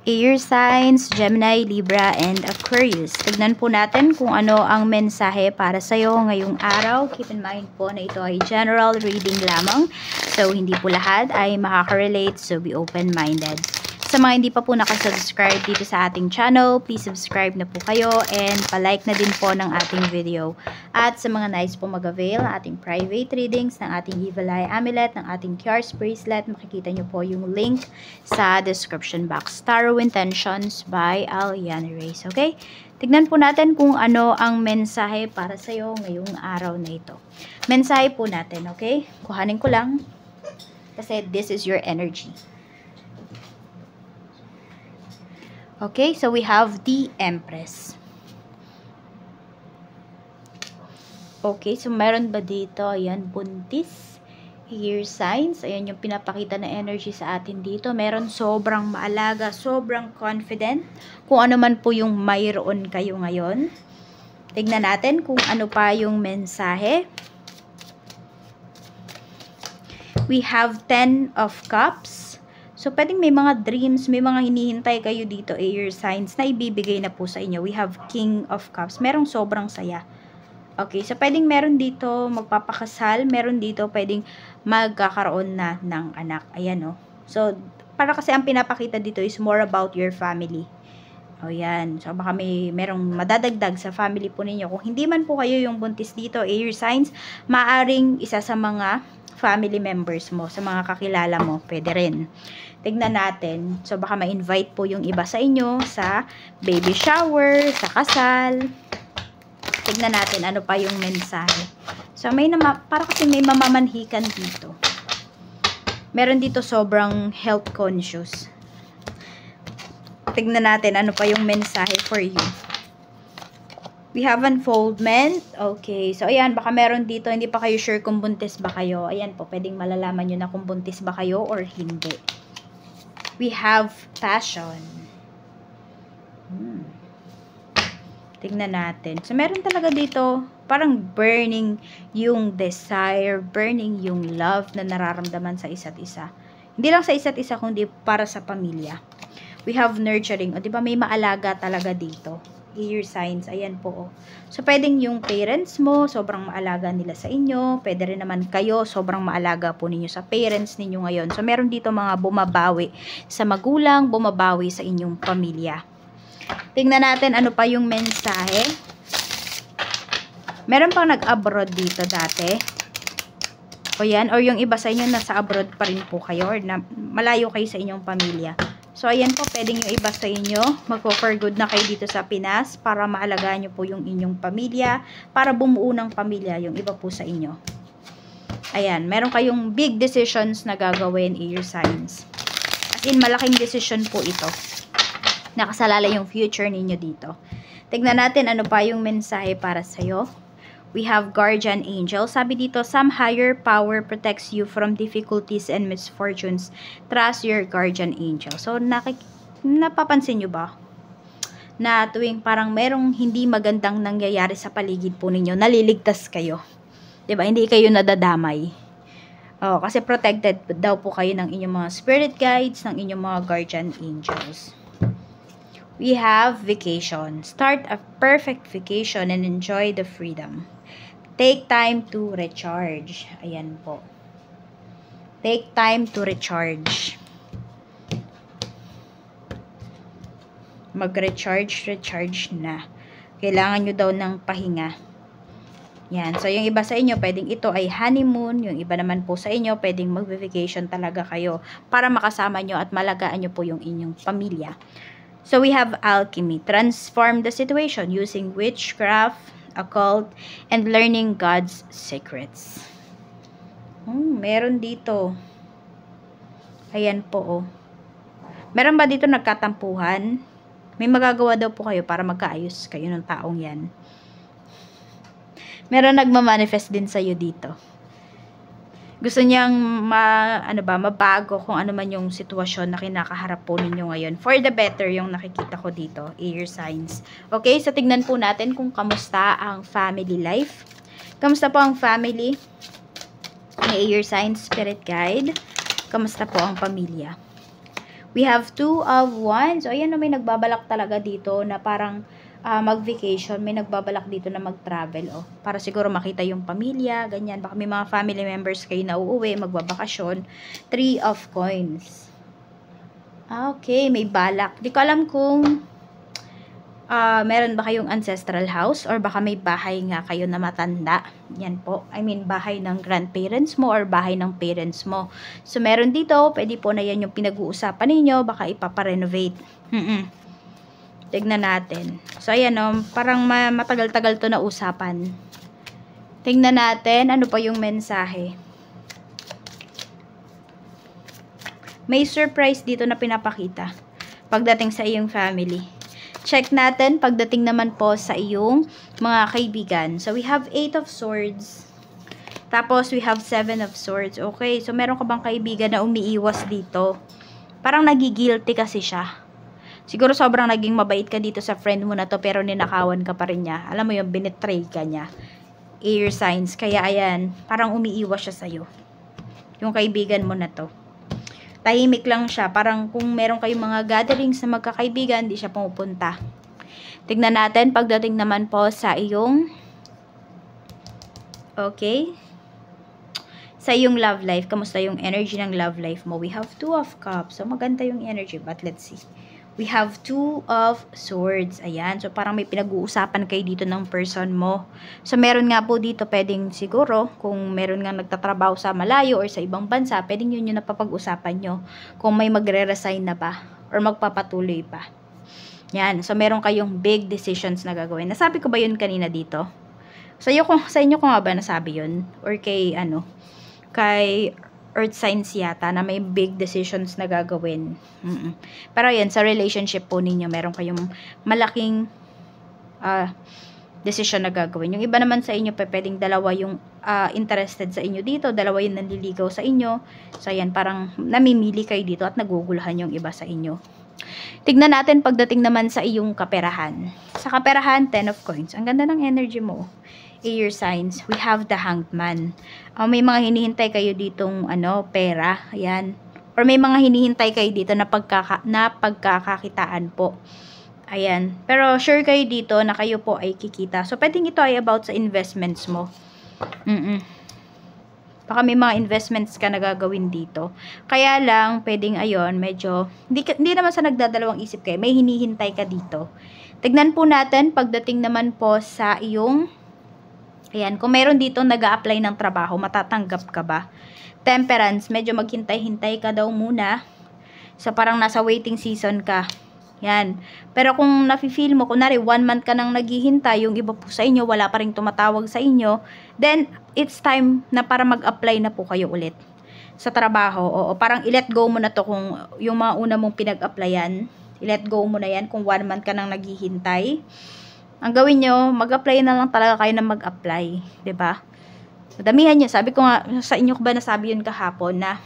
Air signs, Gemini, Libra, and Aquarius. Tignan po natin kung ano ang mensahe para sa'yo ngayong araw. Keep in mind po na ito ay general reading lamang. So, hindi po lahat ay makaka-relate. So, be open-minded. Sa mga hindi pa po nakasubscribe dito sa ating channel, please subscribe na po kayo and palike na din po ng ating video. At sa mga nice po mag-avail ng ating private readings, ng ating Evil Eye Amulet, ng ating Cures Bracelet, makikita nyo po yung link sa description box. Tarot Intentions by Aliana Reyes. Okay? Tignan po natin kung ano ang mensahe para sa'yo ngayong araw na ito. Mensahe po natin, okay? Kuhanin ko lang kasi this is your energy. Okay, so we have the Empress. Okay, so meron ba dito? Ayan, buntis. Air signs. Ayan yung pinapakita na energy sa atin dito. Meron sobrang maalaga, sobrang confident. Kung ano man po yung mayroon kayo ngayon. Tignan natin kung ano pa yung mensahe. We have 10 of Cups. So, pwedeng may mga dreams, may mga hinihintay kayo dito, air signs, na ibibigay na po sa inyo. We have King of Cups. Merong sobrang saya. Okay, so pwedeng meron dito magpapakasal, meron dito pwedeng magkakaroon na ng anak. Ayan, oh. So, para kasi ang pinapakita dito is more about your family. O, yan. So, baka merong madadagdag sa family po ninyo. Kung hindi man po kayo yung buntis dito, air signs, maaring isa sa mga family members mo, sa mga kakilala mo, pwede rin. Tignan natin. So, baka ma-invite po yung iba sa inyo sa baby shower, sa kasal. Tignan natin ano pa yung mensahe. So, para kasi may mamamanhikan dito. Meron dito sobrang health conscious. Tignan natin ano pa yung mensahe for you. We have unfoldment. Okay. So, ayan. Baka meron dito. Hindi pa kayo sure kung buntis ba kayo. Ayan po. Pwedeng malalaman nyo na kung buntis ba kayo or hindi. We have passion. Tingnan natin. So, meron talaga dito, parang burning yung desire, burning yung love na nararamdaman sa isa't isa. Hindi lang sa isa't isa, kundi para sa pamilya. We have nurturing. O, diba may maalaga talaga dito. Air signs. Ayan po. So, pwedeng yung parents mo, sobrang maalaga nila sa inyo. Pwede rin naman kayo, sobrang maalaga po ninyo sa parents ninyo ngayon. So, meron dito mga bumabawi sa magulang, bumabawi sa inyong pamilya. Tingnan natin ano pa yung mensahe. Meron pang nag-abroad dito dati. O yan, or yung iba sa inyo nasa abroad pa rin po kayo, or na, malayo kayo sa inyong pamilya. So, ayan po, pwedeng yung iba sa inyo, mag-for good na kayo dito sa Pinas para maalagaan nyo po yung inyong pamilya, para bumuo ng pamilya yung iba po sa inyo. Ayan, meron kayong big decisions na gagawin, air signs. As in, malaking decision po ito. Nakasalala yung future ninyo dito. Tignan natin ano pa yung mensahe para sa'yo. We have guardian angel. Sabi dito, some higher power protects you from difficulties and misfortunes. Trust your guardian angel. So, napapansin nyo ba? Na tuwing parang merong hindi magandang nangyayari sa paligid po ninyo, naliligtas kayo. Diba? Hindi kayo nadadamay. Oh, kasi protected daw po kayo ng inyong mga spirit guides, ng inyong mga guardian angels. We have vacation. Start a perfect vacation and enjoy the freedom. Take time to recharge. Ayan po. Take time to recharge. Mag-recharge na. Kailangan nyo daw ng pahinga. Yan. So, yung iba sa inyo, pwedeng ito ay honeymoon. Yung iba naman po sa inyo, pwedeng mag-vacation talaga kayo para makasama nyo at malagaan nyo po yung inyong pamilya. So, we have alchemy. Transform the situation using witchcraft, occult, and learning God's secrets. Meron dito. Ayan po, oh. Meron ba dito nagkatampuhan? May magagawa daw po kayo para magkaayos kayo ng taong yan. Meron nagmamanifest din sa'yo dito. Gusto niyang mabago kung ano man yung sitwasyon na kinakaharap po ninyo ngayon. For the better yung nakikita ko dito, air signs. Okay, so tignan po natin kung kamusta ang family life. Kamusta po ang family? Air signs, spirit guide. Kamusta po ang pamilya? We have Two of Wands. So, ayan, may nagbabalak talaga dito na parang mag-vacation. May nagbabalak dito na mag-travel. Para siguro makita yung pamilya, ganyan. Baka may mga family members kayo na uuwi, magbabakasyon. Three of Coins. Okay, may balak. Di ko alam kung meron ba kayong ancestral house or baka may bahay nga kayo na matanda. Yan po. I mean, bahay ng grandparents mo or bahay ng parents mo. So, meron dito. Pwede po na yan yung pinag-uusapan ninyo. Baka ipaparenovate. Tignan natin. So, ayan parang matagal-tagal to na usapan. Tignan natin. Ano pa yung mensahe? May surprise dito na pinapakita. Pagdating sa iyong family. Check natin pagdating naman po sa iyong mga kaibigan. So, we have 8 of Swords. Tapos, we have 7 of Swords. Okay, so meron ka bang kaibigan na umiiwas dito? Parang nagigilty kasi siya. Siguro sobrang naging mabait ka dito sa friend mo na to, pero ninakawan ka pa rin niya. Alam mo yung binetray ka niya. Air signs. Kaya, ayan, parang umiiwas siya sa'yo. Yung kaibigan mo na to. Tahimik lang siya. Parang kung meron kayong mga gatherings na magkakaibigan, di siya pumupunta. Tignan natin pagdating naman po sa iyong sa iyong love life. Kamusta yung energy ng love life mo? We have 2 of Cups. So, maganda yung energy. But let's see. We have 2 of Swords. Ayan. So, parang may pinag-uusapan kayo dito ng person mo. So, meron nga po dito pwedeng siguro, kung meron nga nagtatrabaho sa malayo or sa ibang bansa, pwedeng yun yung napapag-usapan nyo. Kung may magre-resign na ba or magpapatuloy pa. Yan. So, meron kayong big decisions na gagawin. Nasabi ko ba yun kanina dito? Sa inyo ko nga ba nasabi yun? Or kay, kay Earth signs yata na may big decisions na gagawin. Pero yan, sa relationship po ninyo, meron kayong malaking decision na gagawin. Yung iba naman sa inyo, pwedeng dalawa yung interested sa inyo dito, dalawa yung nanliligaw sa inyo. So, yan, parang namimili kayo dito at naguguluhan yung iba sa inyo. Tignan natin pagdating naman sa iyong kaperahan. Sa kaperahan, 10 of Coins. Ang ganda ng energy mo. Air signs, we have the Hanged Man. May mga hinihintay kayo ditong pera, ayan. Or may mga hinihintay kayo dito na pagkakakitaan po. Ayan. Pero sure kayo dito na kayo po ay kikita. So, pwedeng ito ay about sa investments mo. Baka may mga investments ka na gagawin dito. Kaya lang, pwedeng medyo, hindi naman sa nagdadalawang isip kayo, may hinihintay ka dito. Tignan po natin, pagdating naman po sa iyong ayan, kung meron dito nag-a-apply ng trabaho, matatanggap ka ba? Temperance, medyo maghintay-hintay ka daw muna. So, parang nasa waiting season ka. Yan. Pero kung nafe-feel mo, kunwari 1 month ka nang naghihintay, yung iba po sa inyo, wala pa rin tumatawag sa inyo, then, it's time na para mag-apply na po kayo ulit sa trabaho. O parang i-let go mo na to kung yung mga una mong pinag-applyan. I-let go mo na yan kung 1 month ka nang naghihintay. Ang gawin nyo, mag-apply na lang talaga kayo na mag-apply. 'Di ba? Damihan nyo. Sabi ko nga, sa inyo ko ba nasabi yun kahapon na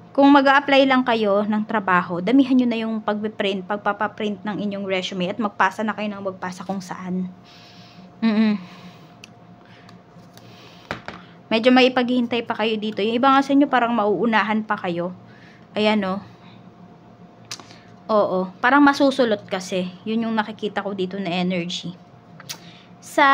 kung mag-apply lang kayo ng trabaho, damihan nyo na yung pagpapaprint ng inyong resume at magpasa na kayo ng magpasa kung saan. Medyo may paghihintay pa kayo dito. Yung iba nga sa inyo parang mauunahan pa kayo. Ayan Oo, parang masusulot kasi. Yun yung nakikita ko dito na energy. Sa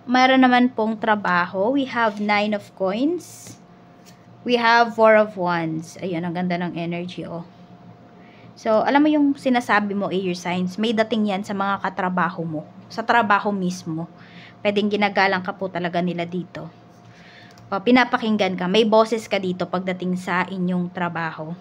mayroon naman pong trabaho, we have 9 of Coins. We have 4 of Wands. Ayun, ang ganda ng energy, So, alam mo yung sinasabi mo, air signs, may dating yan sa mga katrabaho mo. Sa trabaho mismo. Pwedeng ginagalang ka po talaga nila dito. Pinapakinggan ka. May boses ka dito pagdating sa inyong trabaho.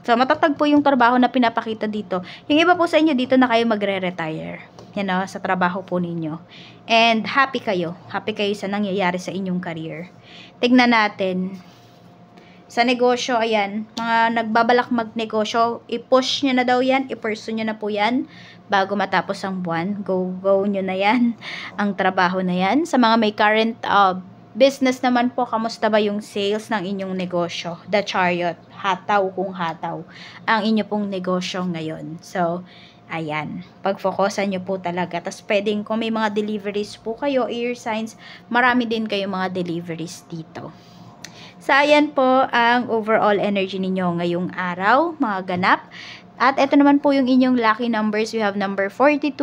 So, matatagpo yung trabaho na pinapakita dito. Yung iba po sa inyo dito na kayo magre-retire. Yan sa trabaho po ninyo. And happy kayo. Happy kayo sa nangyayari sa inyong career. Tignan natin. Sa negosyo, ayan. Mga nagbabalak magnegosyo, i-push nyo na daw yan. I-pursue nyo na po yan. Bago matapos ang buwan. Go nyo na yan. Ang trabaho na yan. Sa mga may current business naman po, kamusta ba yung sales ng inyong negosyo? The Chariot, hataw kung hataw ang inyo pong negosyo ngayon. So, ayan, pag-focusan nyo po talaga. Tapos pwedeng kung may mga deliveries po kayo, air signs, marami din kayo mga deliveries dito. So, ayan po ang overall energy ninyo ngayong araw, mga ganap. At ito naman po yung inyong lucky numbers. We have number 42,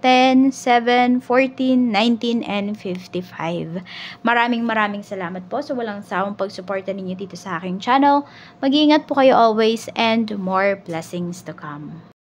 10, 7, 14, 19, and 55. Maraming salamat po sa walang sawang pagsuporta ninyo dito sa aking channel. Mag-iingat po kayo always and more blessings to come.